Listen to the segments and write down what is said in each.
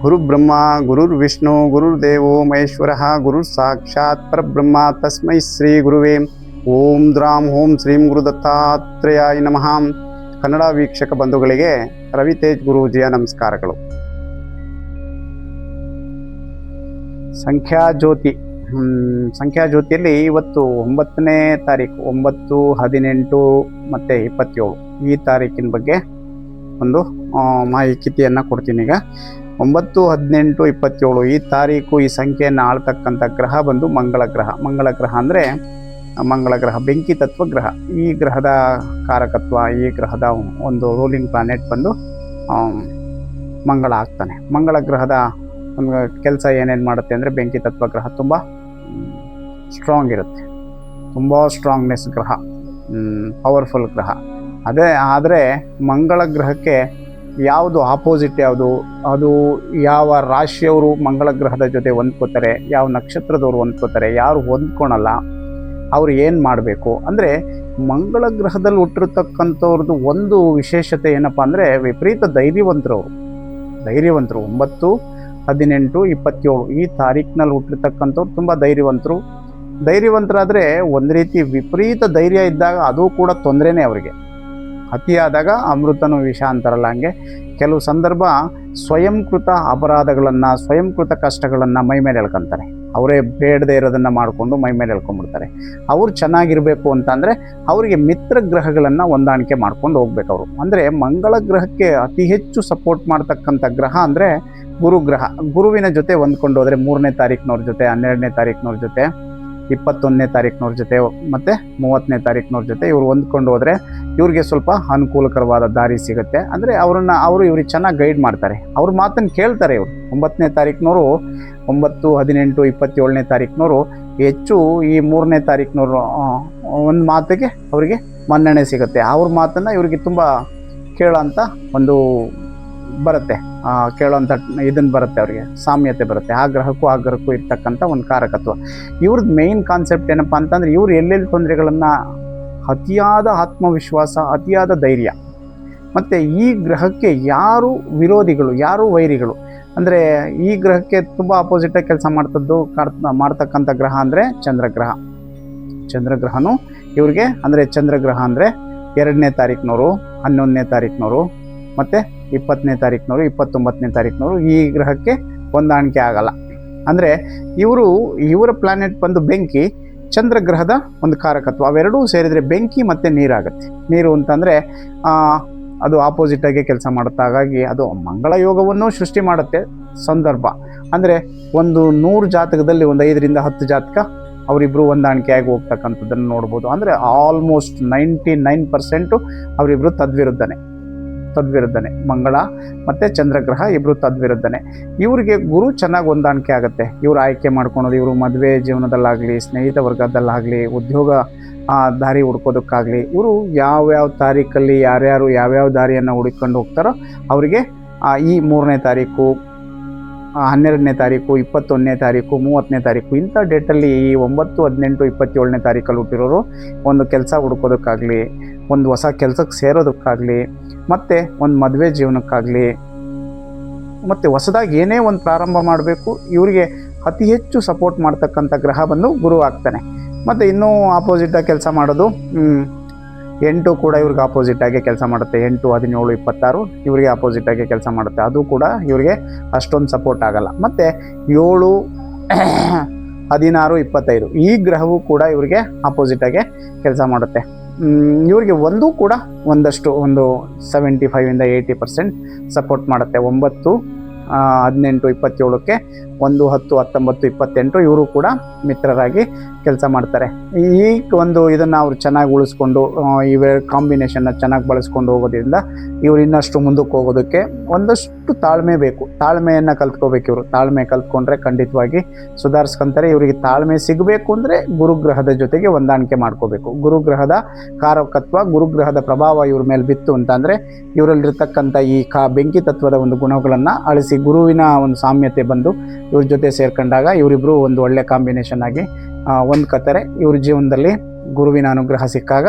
ಗುರು ಬ್ರಹ್ಮ ಗುರುರ್ವಿಷ್ಣು ಗುರುರ್ದೇವೋ ಮಹೇಶ್ವರಃ ಗುರು ಸಾಕ್ಷಾತ್ ಪರಬ್ರಹ್ಮ ತಸ್ಮೈ ಶ್ರೀ ಗುರುವೇ ಓಂ ದ್ರಾಂ ಓಂ ಶ್ರೀಂ ಗುರು ದತ್ತಾತ್ರೇಯಾಯ ನಮಃ. ಕನ್ನಡ ವೀಕ್ಷಕ ಬಂಧುಗಳಿಗೆ ರವಿತೇಜ್ ಗುರೂಜಿಯ ನಮಸ್ಕಾರಗಳು. ಸಂಖ್ಯಾಜ್ಯೋತಿಯಲ್ಲಿ ಇವತ್ತು 9ನೇ ತಾರೀಕು 9, 18 ಮತ್ತು 27 ಈ ತಾರೀಕಿನ ಬಗ್ಗೆ ಒಂದು ಮಾಹಿತಿಯನ್ನು ಕೊಡ್ತೀನಿ. ಈಗ 9, 18, 27 ಈ ತಾರೀಕು ಈ ಸಂಖ್ಯೆಯನ್ನು ಆಳ್ತಕ್ಕಂಥ ಗ್ರಹ ಬಂದು ಮಂಗಳ ಗ್ರಹ ಅಂದರೆ ಮಂಗಳ ಗ್ರಹ ಬೆಂಕಿ ತತ್ವ ಗ್ರಹ. ಈ ಗ್ರಹದ ಕಾರಕತ್ವ, ಈ ಗ್ರಹದ ಒಂದು ರೂಲಿಂಗ್ ಪ್ಲಾನೆಟ್ ಬಂದು ಮಂಗಳ ಆಗ್ತಾನೆ. ಮಂಗಳ ಗ್ರಹದ ಒಂದು ಕೆಲಸ ಏನೇನು ಮಾಡುತ್ತೆ ಅಂದರೆ ಬೆಂಕಿ ತತ್ವ ಗ್ರಹ ತುಂಬ ಸ್ಟ್ರಾಂಗ್ ಇರುತ್ತೆ, ತುಂಬ ಸ್ಟ್ರಾಂಗ್ನೆಸ್ ಗ್ರಹ, ಪವರ್ಫುಲ್ ಗ್ರಹ. ಆದರೆ ಮಂಗಳ ಗ್ರಹಕ್ಕೆ ಯಾವುದು ಆಪೋಸಿಟ್ ಯಾವುದು, ಅದು ಯಾವ ರಾಶಿಯವರು ಮಂಗಳ ಗ್ರಹದ ಜೊತೆ ಹೊಂದ್ಕೋತಾರೆ, ಯಾವ ನಕ್ಷತ್ರದವರು ಹೊಂದ್ಕೋತಾರೆ, ಯಾರು ಹೊಂದ್ಕೊಳಲ್ಲ, ಅವ್ರು ಏನು ಮಾಡಬೇಕು ಅಂದರೆ ಮಂಗಳ ಗ್ರಹದಲ್ಲಿ ಹುಟ್ಟಿರ್ತಕ್ಕಂಥವ್ರದ್ದು ಒಂದು ವಿಶೇಷತೆ ಏನಪ್ಪ ಅಂದರೆ ವಿಪರೀತ ಧೈರ್ಯವಂತರು. 9, 18, 27 ಈ ತಾರೀಕಿನಲ್ಲಿ ಹುಟ್ಟಿರ್ತಕ್ಕಂಥವ್ರು ತುಂಬ ಧೈರ್ಯವಂತರಾದರೆ ಒಂದು ರೀತಿ ವಿಪರೀತ ಧೈರ್ಯ ಇದ್ದಾಗ ಅದು ಕೂಡ ತೊಂದರೆನೇ ಅವರಿಗೆ. ಅತಿಯಾದಾಗ ಅಮೃತನೂ ವಿಷ ಅಂತಾರಲ್ಲ, ಹಂಗೆ ಕೆಲವು ಸಂದರ್ಭ ಸ್ವಯಂಕೃತ ಅಪರಾಧಗಳನ್ನು, ಸ್ವಯಂಕೃತ ಕಷ್ಟಗಳನ್ನು ಮೈ ಮೇಲೆ ಎಳ್ಕೊತಾರೆ. ಅವರೇ ಬೇಡದೇ ಇರೋದನ್ನು ಮಾಡಿಕೊಂಡು ಮೈ ಮೇಲೆ ಎಳ್ಕೊಂಡ್ಬಿಡ್ತಾರೆ. ಅವ್ರು ಚೆನ್ನಾಗಿರಬೇಕು ಅಂತಂದರೆ ಅವರಿಗೆ ಮಿತ್ರ ಗ್ರಹಗಳನ್ನು ಹೊಂದಾಣಿಕೆ ಮಾಡ್ಕೊಂಡು ಹೋಗ್ಬೇಕು ಅವರು. ಅಂದರೆ ಮಂಗಳ ಗ್ರಹಕ್ಕೆ ಅತಿ ಹೆಚ್ಚು ಸಪೋರ್ಟ್ ಮಾಡ್ತಕ್ಕಂಥ ಗ್ರಹ ಅಂದರೆ ಗುರುಗ್ರಹ. ಗುರುವಿನ ಜೊತೆ ಹೊಂದ್ಕೊಂಡು ಹೋದರೆ 3ನೇ ತಾರೀಕಿನವ್ರ ಜೊತೆ, 12ನೇ ತಾರೀಕಿನವ್ರ ಜೊತೆ, 21ನೇ ತಾರೀಕಿನವ್ರ ಜೊತೆ ಮತ್ತು 30ನೇ ತಾರೀಕಿನವ್ರ ಜೊತೆ ಇವ್ರು ಹೊಂದ್ಕೊಂಡು ಹೋದರೆ ಇವ್ರಿಗೆ ಸ್ವಲ್ಪ ಅನುಕೂಲಕರವಾದ ದಾರಿ ಸಿಗುತ್ತೆ. ಅಂದರೆ ಅವರು ಇವ್ರಿಗೆ ಚೆನ್ನಾಗಿ ಗೈಡ್ ಮಾಡ್ತಾರೆ, ಅವ್ರ ಮಾತನ್ನು ಕೇಳ್ತಾರೆ. ಇವರು 9ನೇ ತಾರೀಕಿನವರು 9, 18, 27ನೇ ತಾರೀಕಿನವರು ಹೆಚ್ಚು ಈ 3ನೇ ತಾರೀಕಿನವರು ಒಂದು ಮಾತಿಗೆ ಅವರಿಗೆ ಮನ್ನಣೆ ಸಿಗುತ್ತೆ. ಅವ್ರ ಮಾತನ್ನು ಇವ್ರಿಗೆ ತುಂಬ ಕೇಳೋಂಥ ಒಂದು ಬರುತ್ತೆ, ಕೇಳೋಂಥ ಇದನ್ನು ಬರುತ್ತೆ, ಅವರಿಗೆ ಸಾಮ್ಯತೆ ಬರುತ್ತೆ. ಆ ಗ್ರಹಕ್ಕೂ ಇರ್ತಕ್ಕಂಥ ಒಂದು ಕಾರಕತ್ವ. ಇವ್ರದ್ದು ಮೇಯ್ನ್ ಕಾನ್ಸೆಪ್ಟ್ ಏನಪ್ಪ ಅಂತಂದರೆ ಇವ್ರು ಎಲ್ಲೆಲ್ಲಿ ತೊಂದರೆಗಳನ್ನು, ಅತಿಯಾದ ಆತ್ಮವಿಶ್ವಾಸ, ಅತಿಯಾದ ಧೈರ್ಯ. ಮತ್ತು ಈ ಗ್ರಹಕ್ಕೆ ಯಾರು ವಿರೋಧಿಗಳು, ಯಾರು ವೈರಿಗಳು ಅಂದರೆ ಈ ಗ್ರಹಕ್ಕೆ ತುಂಬ ಅಪೋಸಿಟಾಗಿ ಕೆಲಸ ಮಾಡ್ತಕ್ಕಂಥ ಗ್ರಹ ಅಂದರೆ ಚಂದ್ರಗ್ರಹನೂ ಇವ್ರಿಗೆ ಅಂದರೆ ಚಂದ್ರಗ್ರಹ ಅಂದರೆ 2ನೇ ತಾರೀಕಿನವರು, 11ನೇ ತಾರೀಕಿನವರು ಮತ್ತು 20ನೇ ತಾರೀಕಿನವರು, 29ನೇ ತಾರೀಕಿನವರು ಈ ಗ್ರಹಕ್ಕೆ ಹೊಂದಾಣಿಕೆ ಆಗಲ್ಲ. ಅಂದರೆ ಇವರ ಪ್ಲಾನೆಟ್ ಬಂದು ಬೆಂಕಿ, ಚಂದ್ರಗ್ರಹದ ಒಂದು ಕಾರಕತ್ವ. ಅವೆರಡೂ ಸೇರಿದರೆ ಬೆಂಕಿ ಮತ್ತು ನೀರಾಗುತ್ತೆ. ನೀರು ಅಂತಂದರೆ ಅದು ಆಪೋಸಿಟಾಗಿ ಕೆಲಸ ಮಾಡುತ್ತೆ. ಹಾಗಾಗಿ ಅದು ಮಂಗಳ ಯೋಗವನ್ನು ಸೃಷ್ಟಿ ಮಾಡುತ್ತೆ ಸಂದರ್ಭ. ಅಂದರೆ ಒಂದು 100 ಜಾತಕದಲ್ಲಿ ಒಂದು 5ರಿಂದ 10 ಜಾತಕ ಅವರಿಬ್ಬರು ಹೊಂದಾಣಿಕೆಯಾಗಿ ಹೋಗ್ತಕ್ಕಂಥದ್ದನ್ನು ನೋಡ್ಬೋದು. ಅಂದರೆ ಆಲ್ಮೋಸ್ಟ್ 99% ಅವರಿಬ್ಬರು ತದ್ವಿರುದ್ಧನೇ. ಮಂಗಳ ಮತ್ತು ಚಂದ್ರಗ್ರಹ ಇಬ್ಬರು ತದ್ವಿರುದ್ಧನೇ. ಇವರಿಗೆ ಗುರು ಚೆನ್ನಾಗಿ ಹೊಂದಾಣಿಕೆ ಆಗುತ್ತೆ. ಇವರು ಆಯ್ಕೆ ಮಾಡ್ಕೊಳೋದು, ಇವರು ಮದುವೆ ಜೀವನದಲ್ಲಾಗಲಿ, ಸ್ನೇಹಿತ ವರ್ಗದಲ್ಲಾಗಲಿ, ಉದ್ಯೋಗ ದಾರಿ ಹುಡ್ಕೋದಕ್ಕಾಗಲಿ, ಇವರು ಯಾವ್ಯಾವ ತಾರೀಕಲ್ಲಿ ಯಾರ್ಯಾರು ಯಾವ್ಯಾವ ದಾರಿಯನ್ನು ಹುಡುಕೊಂಡು ಹೋಗ್ತಾರೋ ಅವರಿಗೆ ಈ 3ನೇ ತಾರೀಕು, 12ನೇ ತಾರೀಕು, 21ನೇ ತಾರೀಕು, 30ನೇ ತಾರೀಕು ಇಂಥ ಡೇಟಲ್ಲಿ ಈ 9, 18, 27ನೇ ತಾರೀಕಲ್ಲಿ ಹುಟ್ಟಿರೋರು ಒಂದು ಕೆಲಸ ಹುಡ್ಕೋದಕ್ಕಾಗಲಿ, ಒಂದು ಹೊಸ ಕೆಲಸಕ್ಕೆ ಸೇರೋದಕ್ಕಾಗಲಿ, ಮತ್ತು ಒಂದು ಮದುವೆ ಜೀವನಕ್ಕಾಗಲಿ, ಮತ್ತು ಹೊಸದಾಗಿ ಏನೇ ಒಂದು ಪ್ರಾರಂಭ ಮಾಡಬೇಕು, ಇವರಿಗೆ ಅತಿ ಹೆಚ್ಚು ಸಪೋರ್ಟ್ ಮಾಡ್ತಕ್ಕಂಥ ಗ್ರಹ ಬಂದು ಗುರು ಆಗ್ತಾನೆ. ಮತ್ತು ಇನ್ನೂ ಆಪೋಸಿಟಾಗಿ ಕೆಲಸ ಮಾಡೋದು 8 ಕೂಡ ಇವ್ರಿಗೆ ಆಪೋಸಿಟಾಗಿ ಕೆಲಸ ಮಾಡುತ್ತೆ. 8, 17, 26 ಇವರಿಗೆ ಆಪೋಸಿಟಾಗಿ ಕೆಲಸ ಮಾಡುತ್ತೆ. ಅದು ಕೂಡ ಇವರಿಗೆ ಅಷ್ಟೊಂದು ಸಪೋರ್ಟ್ ಆಗಲ್ಲ. ಮತ್ತು 7, 16, 25 ಈ ಗ್ರಹವೂ ಕೂಡ ಇವರಿಗೆ ಆಪೋಸಿಟಾಗಿ ಕೆಲಸ ಮಾಡುತ್ತೆ. ಇವರಿಗೆ ಒಂದು ಕೂಡ ಒಂದು 75ಇಂದ 80% ಸಪೋರ್ಟ್ ಮಾಡುತ್ತೆ. 9, 18, 27ಕ್ಕೆ 1, 10, 19, 28 ಇವರು ಕೂಡ ಮಿತ್ರರಾಗಿ ಕೆಲಸ ಮಾಡ್ತಾರೆ. ಈ ಒಂದು ಇದನ್ನು ಅವರು ಚೆನ್ನಾಗಿ ಉಳಿಸ್ಕೊಂಡು ಇವೆ ಕಾಂಬಿನೇಷನ್ನ ಚೆನ್ನಾಗಿ ಬಳಸ್ಕೊಂಡು ಹೋಗೋದ್ರಿಂದ ಇವರು ಇನ್ನಷ್ಟು ಮುಂದಕ್ಕೆ ಹೋಗೋದಕ್ಕೆ ಒಂದಷ್ಟು ತಾಳ್ಮೆ ಬೇಕು. ತಾಳ್ಮೆಯನ್ನು ಕಲ್ತ್ಕೋಬೇಕು. ಇವರು ತಾಳ್ಮೆ ಕಲ್ತ್ಕೊಂಡ್ರೆ ಖಂಡಿತವಾಗಿ ಸುಧಾರಿಸ್ಕೊಂತಾರೆ. ಇವರಿಗೆ ತಾಳ್ಮೆ ಸಿಗಬೇಕು ಅಂದರೆ ಗುರುಗ್ರಹದ ಜೊತೆಗೆ ಹೊಂದಾಣಿಕೆ ಮಾಡ್ಕೋಬೇಕು. ಗುರುಗ್ರಹದ ಕಾರಕತ್ವ, ಗುರುಗ್ರಹದ ಪ್ರಭಾವ ಇವ್ರ ಮೇಲೆ ಬಿತ್ತು ಅಂತಂದರೆ ಇವರಲ್ಲಿರ್ತಕ್ಕಂಥ ಈ ಬೆಂಕಿ ತತ್ವದ ಒಂದು ಗುಣಗಳನ್ನು ಅಳಿಸಿ ಗುರುವಿನ ಒಂದು ಸಾಮ್ಯತೆ ಬಂದು ಇವ್ರ ಜೊತೆ ಸೇರ್ಕೊಂಡಾಗ ಇವರಿಬ್ಬರು ಒಂದು ಒಳ್ಳೆ ಕಾಂಬಿನೇಷನ್ ಆಗಿ ಹೊಂದ್ಕೋತಾರೆ. ಇವ್ರ ಜೀವನದಲ್ಲಿ ಗುರುವಿನ ಅನುಗ್ರಹ ಸಿಕ್ಕಾಗ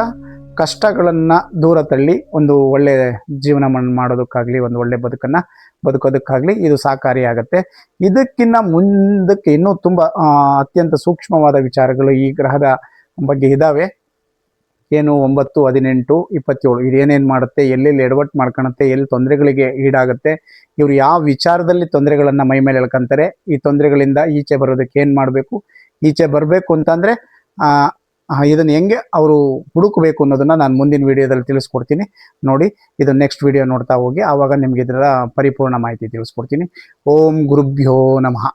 ಕಷ್ಟಗಳನ್ನು ದೂರ ತಳ್ಳಿ ಒಂದು ಒಳ್ಳೆಯ ಜೀವನ ಮಾಡೋದಕ್ಕಾಗಲಿ, ಒಂದು ಒಳ್ಳೆಯ ಬದುಕನ್ನು ಬದುಕೋದಕ್ಕಾಗಲಿ ಇದು ಸಹಕಾರಿಯಾಗುತ್ತೆ. ಇದಕ್ಕಿಂತ ಮುಂದಕ್ಕೆ ಇನ್ನೂ ತುಂಬ ಅತ್ಯಂತ ಸೂಕ್ಷ್ಮವಾದ ವಿಚಾರಗಳು ಈ ಗ್ರಹದ ಬಗ್ಗೆ ಇದ್ದಾವೆ. ಏನು 9, 18, 27 ಇದೇನೇನು ಮಾಡುತ್ತೆ, ಎಲ್ಲೆಲ್ಲಿ ಎಡವಟ್ಟು ಮಾಡ್ಕೊಳುತ್ತೆ, ಎಲ್ಲಿ ತೊಂದರೆಗಳಿಗೆ ಈಡಾಗುತ್ತೆ, ಇವರು ಯಾವ ವಿಚಾರದಲ್ಲಿ ತೊಂದರೆಗಳನ್ನು ಮೈ ಮೇಲೆ ಎಳ್ಕೊಂತಾರೆ, ಈ ತೊಂದರೆಗಳಿಂದ ಈಚೆ ಬರೋದಕ್ಕೆ ಏನು ಮಾಡಬೇಕು, ಈಚೆ ಬರಬೇಕು ಅಂತಂದರೆ ಇದನ್ನು ಹೆಂಗೆ ಅವರು ಹುಡುಕಬೇಕು ಅನ್ನೋದನ್ನು ನಾನು ಮುಂದಿನ ವಿಡಿಯೋದಲ್ಲಿ ತಿಳಿಸ್ಕೊಡ್ತೀನಿ. ನೋಡಿ, ಇದು ನೆಕ್ಸ್ಟ್ ವಿಡಿಯೋ ನೋಡ್ತಾ ಹೋಗಿ, ಆವಾಗ ನಿಮ್ಗೆ ಇದರ ಪರಿಪೂರ್ಣ ಮಾಹಿತಿ ತಿಳಿಸ್ಕೊಡ್ತೀನಿ. ಓಂ ಗುರುಭ್ಯೋ ನಮಃ.